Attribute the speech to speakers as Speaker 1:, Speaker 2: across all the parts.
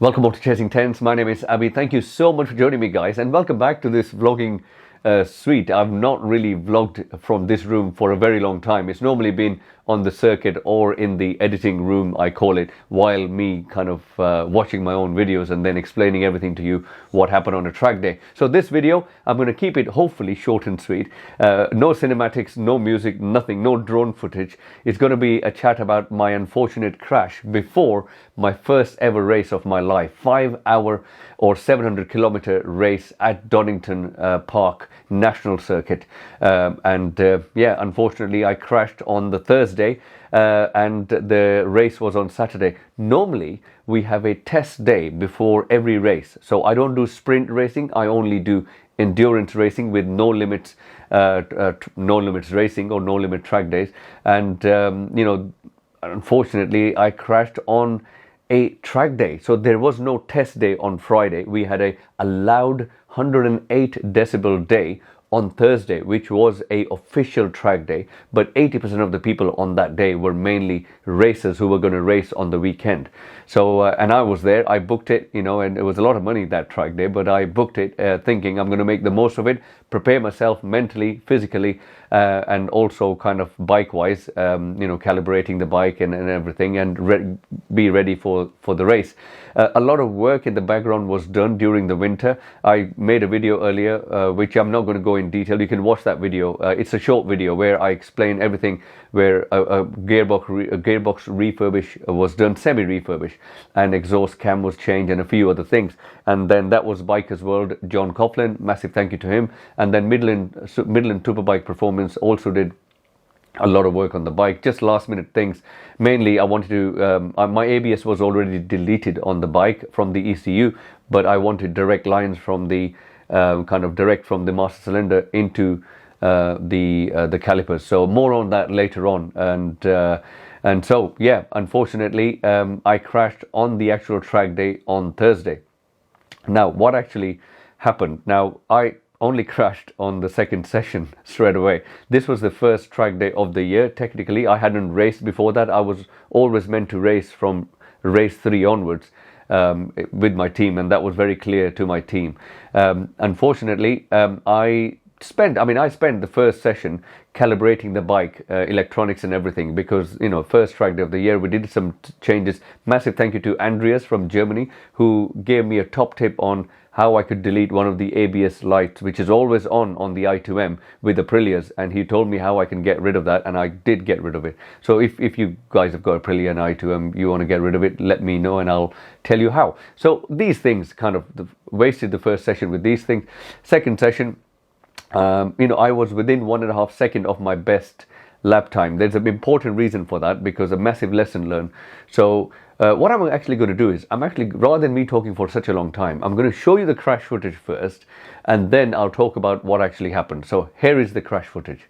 Speaker 1: Welcome back to Chasing Tents. My name is Abhi. Thank you so much for joining me, guys, and welcome back to this vlogging suite. I've not really vlogged from this room for a very long time. It's normally been on the circuit or in the editing room, I call it, while me kind of watching my own videos and then explaining everything to you what happened on a track day. So this video, I'm going to keep it hopefully short and sweet. No cinematics, no music, nothing, no drone footage. It's going to be a chat about my unfortunate crash before my first ever race of my life, 5-hour or 700-kilometer race at Donington Park National Circuit. Yeah, unfortunately I crashed on the Thursday and the race was on Saturday. Normally we have a test day before every race, so I don't do sprint racing. I only do endurance racing with no limits racing or no limit track days. And unfortunately I crashed on a track day, so there was no test day on Friday. We had a allowed 108 decibel day on Thursday, which was a official track day, but 80% of the people on that day were mainly racers who were going to race on the weekend. So and I was there, I booked it, and it was a lot of money that track day, but I booked it thinking I'm going to make the most of it, prepare myself mentally, physically, and also kind of bike wise, calibrating the bike and everything, and be ready for the race. A lot of work in the background was done during the winter. I made a video earlier which I'm not going to go in detail. You can watch that video. It's a short video where I explain everything, where a gearbox refurbish was done, semi-refurbish, and exhaust cam was changed and a few other things. And then that was Bikers World, John Coughlin, massive thank you to him. And then Midland Superbike Performance also did a lot of work on the bike, just last minute things. Mainly I wanted to, my ABS was already deleted on the bike from the ECU, but I wanted direct lines from the direct from the master cylinder into the calipers. So more on that later on. And so yeah, unfortunately I crashed on the actual track day on Thursday. Now what actually happened? Now I only crashed on the second session straight away. This was the first track day of the year. Technically I hadn't raced before that. I was always meant to race from race 3 onwards with my team, and that was very clear to my team. Unfortunately I spent the first session calibrating the bike, electronics and everything, because first track day of the year we did some changes. Massive thank you to Andreas from Germany, who gave me a top tip on how I could delete one of the ABS lights, which is always on the i2M with Aprilias, and he told me how I can get rid of that, and I did get rid of it. So if you guys have got Aprilia and i2M, you want to get rid of it, let me know and I'll tell you how. So these things kind of wasted the first session with these things. Second session, I was within 1.5 seconds of my best lap time. There's an important reason for that, because a massive lesson learned. So what I'm actually going to do is, rather than me talking for such a long time, I'm going to show you the crash footage first, and then I'll talk about what actually happened. So here is the crash footage.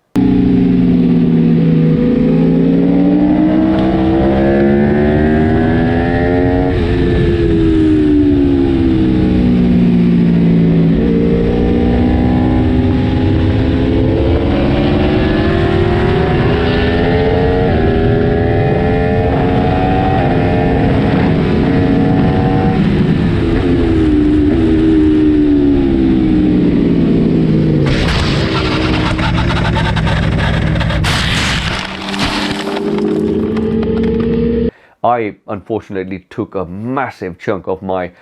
Speaker 1: I unfortunately took a massive chunk of my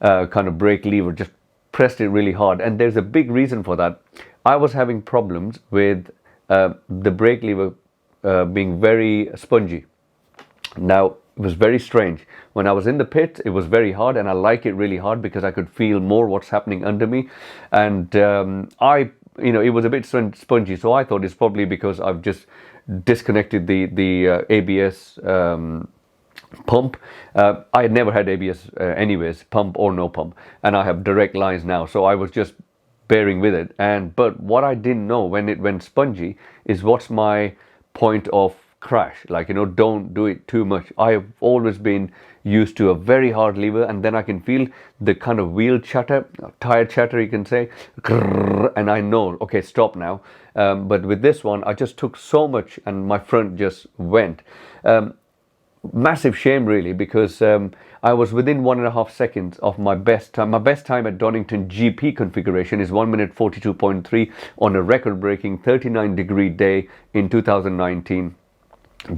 Speaker 1: kind of brake lever, just pressed it really hard, and there's a big reason for that. I was having problems with the brake lever being very spongy. Now it was very strange. When I was in the pit, it was very hard, and I like it really hard because I could feel more what's happening under me. And it was a bit spongy, so I thought it's probably because I've just disconnected the ABS pump. I had never had ABS anyways, pump or no pump, and I have direct lines now, so I was just bearing with it. But what I didn't know when it went spongy is what's my point of crash. Don't do it too much. I have always been used to a very hard lever, and then I can feel the kind of wheel chatter, tire chatter you can say, and I know, okay, stop now. But with this one I just took so much and my front just went. Massive shame really, because I was within 1.5 seconds of my best time. My best time at Donington GP configuration is 1 minute 42.3 on a record-breaking 39-degree day in 2019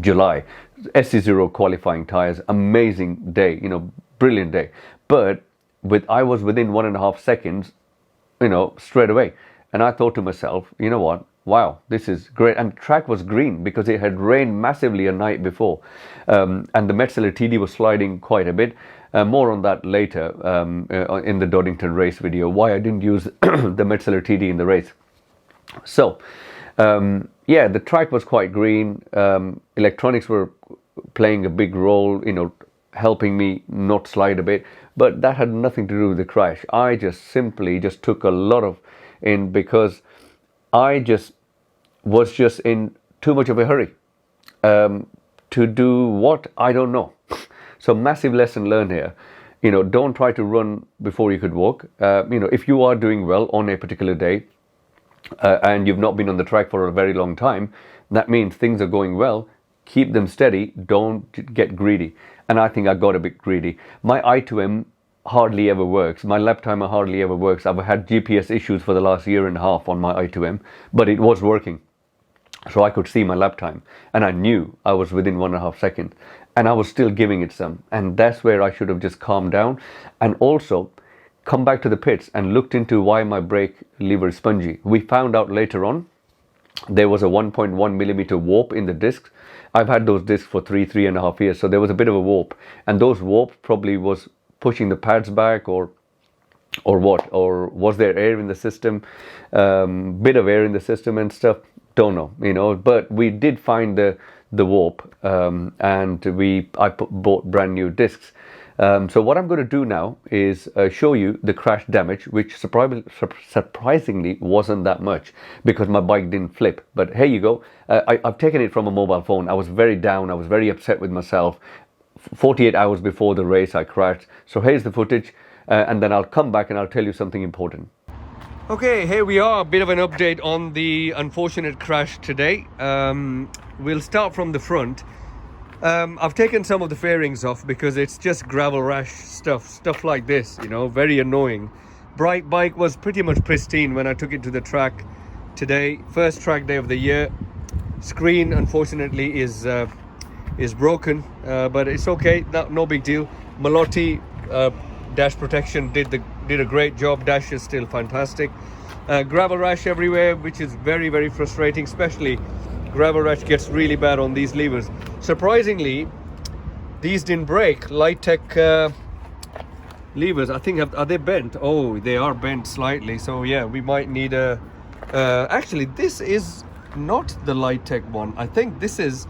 Speaker 1: July. SC0 qualifying tires, amazing day, brilliant day. But I was within 1.5 seconds, straight away. And I thought to myself, you know what? Wow, this is great. And the track was green because it had rained massively a night before. And the Metzeler TD was sliding quite a bit. More on that later in the Donington race video, why I didn't use the Metzeler TD in the race. So, yeah, the track was quite green. Electronics were playing a big role, helping me not slide a bit. But that had nothing to do with the crash. I just simply took a lot of in because I was just in too much of a hurry to do what I don't know. So massive lesson learned here. Don't try to run before you could walk. If you are doing well on a particular day and you've not been on the track for a very long time, that means things are going well. Keep them steady. Don't get greedy. And I think I got a bit greedy. My I2M hardly ever works. My lap timer hardly ever works. I've had GPS issues for the last 1.5 years on my I2M, but it was working. So I could see my lap time and I knew I was within 1.5 seconds and I was still giving it some. And that's where I should have just calmed down and also come back to the pits and looked into why my brake lever is spongy. We found out later on there was a 1.1 millimeter warp in the discs. I've had those discs for 3.5 years. So there was a bit of a warp, and those warps probably was pushing the pads back or what, or was there air in the system, bit of air in the system and stuff, don't know, but we did find the warp, and I bought brand new discs. So what I'm going to do now is show you the crash damage, which surprisingly wasn't that much because my bike didn't flip. But here you go. I've taken it from a mobile phone. I was very down. I was very upset with myself. 48 hours before the race I crashed. So here's the footage and then I'll come back and I'll tell you something important. Okay, here we are, a bit of an update on the unfortunate crash today. We'll start from the front. I've taken some of the fairings off because it's just gravel rash stuff like this, very annoying. Bike was pretty much pristine when I took it to the track today. First track day of the year. Screen unfortunately is broken, but it's okay, no big deal. Malloty dash protection did a great job. Dash is still fantastic. Gravel rash everywhere, which is very, very frustrating, especially gravel rash gets really bad on these levers. Surprisingly, these didn't break. Light Tech levers, I think, are they bent? Oh, they are bent slightly. So yeah, we might need a actually this is not the Light Tech one. I think this is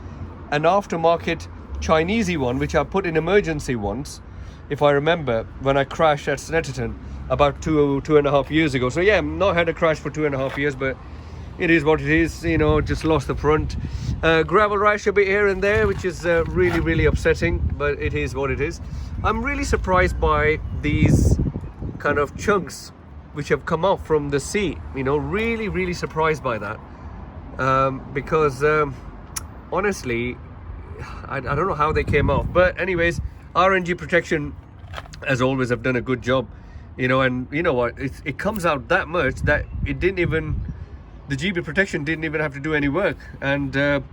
Speaker 1: an aftermarket Chinesey one, which I put in emergency once, if I remember, when I crashed at Snetterton about 2.5 years ago. So yeah, not had a crash for 2.5 years, but it is what it is, just lost the front. Gravel rash a bit here and there, which is really, really upsetting, but it is what it is. I'm really surprised by these kind of chunks which have come off from the seat, really, really surprised by that. Because honestly, I don't know how they came off, but anyways, RNG protection as always have done a good job, and you know what, it comes out that much that the GB protection didn't even have to do any work, and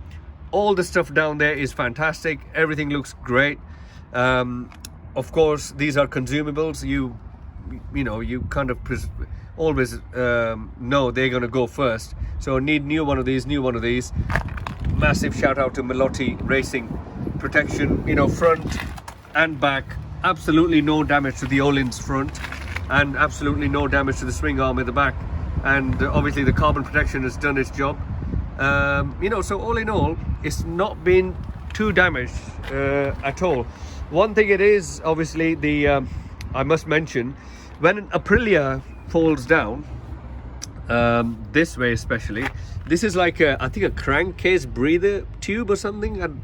Speaker 1: all the stuff down there is fantastic. Everything looks great. Of course, these are consumables. You kind of always know they're going to go first, so need new one of these. Massive shout out to Malloty Racing protection, front and back. Absolutely no damage to the Olin's front, and absolutely no damage to the swing arm at the back. And obviously the carbon protection has done its job. So all in all, it's not been too damaged at all. One thing it is, obviously, I must mention, when an Aprilia falls down, this way especially, this is like I think a crankcase breather tube or something,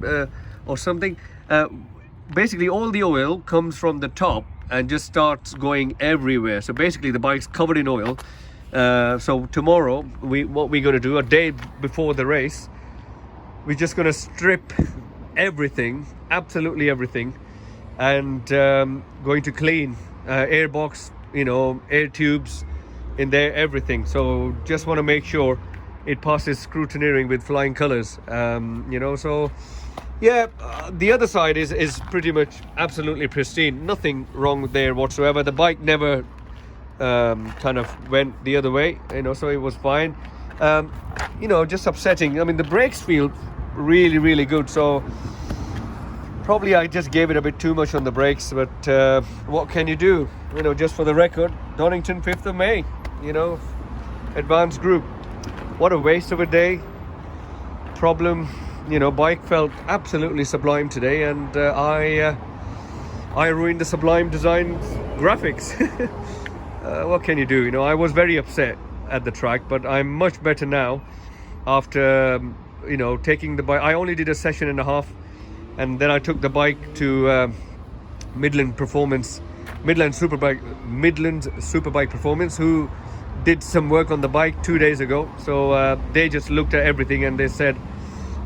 Speaker 1: basically all the oil comes from the top and just starts going everywhere. So basically the bike's covered in oil. So tomorrow, what we're going to do, a day before the race, we're just going to strip everything, absolutely everything, and going to clean air box, air tubes in there, everything. So just want to make sure it passes scrutineering with flying colors. So yeah, the other side is pretty much absolutely pristine, nothing wrong there whatsoever. The bike never kind of went the other way, so it was fine. Just upsetting, I mean, the brakes feel really, really good, so probably I just gave it a bit too much on the brakes, but what can you do? Just for the record, Donington 5th of May, advanced group. What a waste of a day. Problem, bike felt absolutely sublime today, and I ruined the sublime design graphics. What can you do? I was very upset at the track, but I'm much better now after taking the bike. I only did a session and a half, and then I took the bike to Midland Superbike Performance, who did some work on the bike 2 days ago. So they just looked at everything and they said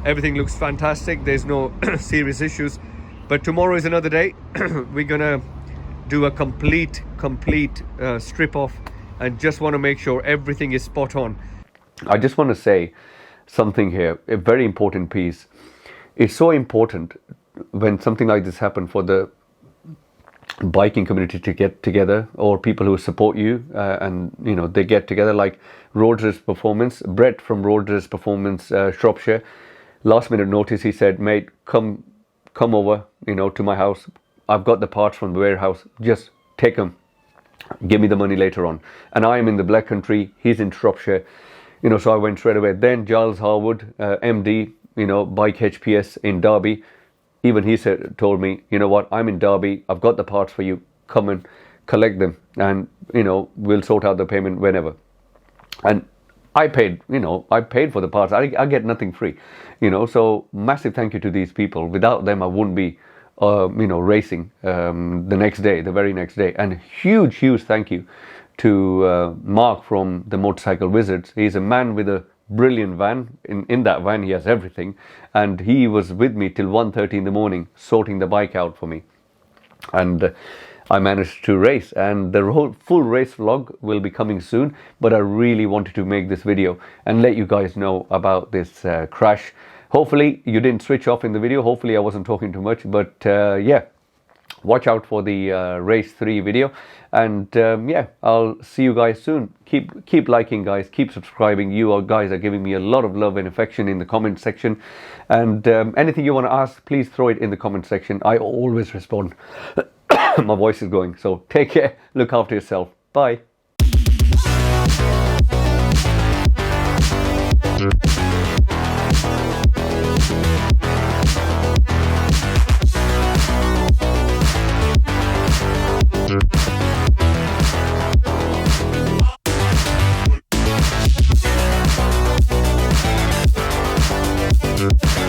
Speaker 1: everything looks fantastic, there's no serious issues. But tomorrow is another day. We're gonna do a complete strip off, and just want to make sure everything is spot on. I just want to say something here, a very important piece. It's so important when something like this happens for the biking community to get together, or people who support you, and they get together, like Road Race Performance. Brett from Road Race Performance, Shropshire, last minute notice, he said, mate, come over to my house, I've got the parts from the warehouse, just take them, give me the money later on. And I am in the Black Country, he's in Shropshire, so I went straight away. Then Giles Harwood, MD, Bike HPS in Derby, even he told me, what, I'm in Derby, I've got the parts for you, come and collect them, and we'll sort out the payment whenever. And I paid for the parts. I get nothing free, so massive thank you to these people. Without them, I wouldn't be racing the very next day. And huge thank you to Mark from the Motorcycle Wizards. He's a man with a brilliant van. In that van he has everything, and he was with me till 1:30 in the morning sorting the bike out for me, and I managed to race. And the whole full race vlog will be coming soon, but I really wanted to make this video and let you guys know about this crash. Hopefully you didn't switch off in the video, hopefully I wasn't talking too much, but yeah, watch out for the race 3 video. And yeah, I'll see you guys soon. Keep liking, guys, keep subscribing. You guys are giving me a lot of love and affection in the comment section, and anything you want to ask, please throw it in the comment section. I always respond. My voice is going, so take care, look after yourself, bye.
Speaker 2: Yeah.